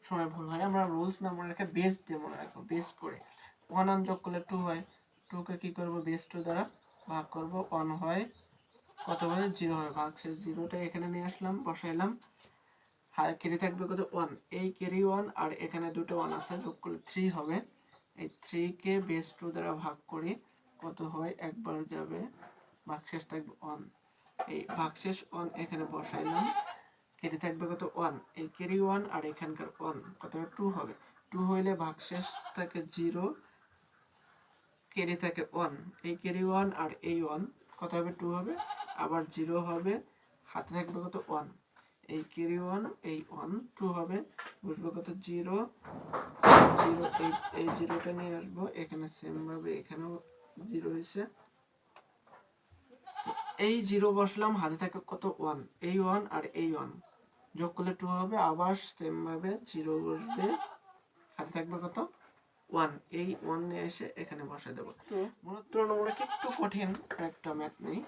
সময় ভুল হয়। আমরা রুলস না মনে রেখে বেস দিয়ে মনে রাখবো। বেস করে 1 যোগ করলে 2 হয়, 2কে কি করবো বেস 2 দ্বারা ভাগ করব, 1 হয় কত বলে 0 হয়, ভাগশেষ 0টা এখানে নিয়ে আসলাম, বসাইলাম। ক্যারি থাকবে কত 1, এই ক্যারি 1 আর এখানে দুটো 1 আছে, যোগ করলে 3 হবে। এই 3 কে বেস 2 দ্বারা ভাগ করি, কত হয় একবার যাবে, ভাগশেষ থাকবে 1। এই ভাগশেষ 1 এখানে বসাইলাম, ক্যারি থাকবে কত 1, এই ক্যারি 1 আর এখানকার 1 কত হবে 2 হবে। 2 হইলে ভাগশেষ থাকে 0, ক্যারি থাকে 1, এই ক্যারি 1 আর এই 1 কত হবে 2 হবে, আবার 0 হবে, হাতে থাকবে কত 1, এই ক্যারি 1 এই 1 2 হবে, বসবে কত 0 0, এই 0টা নিয়ে আসবো এখানে, সেম ভাবে এখানেও 0 হয়েছে, এই 0 বসলাম, হাতে থাকে কত 1, এই 1 আর এই 1 যোগ করলে 2 হবে, আবার সেম ভাবে 0 বসবে, হাতে থাকবে কত 1, এই 1 নিয়ে এসে এখানে বসাই দেবো। তো মূলত একটু কঠিন একটা ম্যাথ নেই।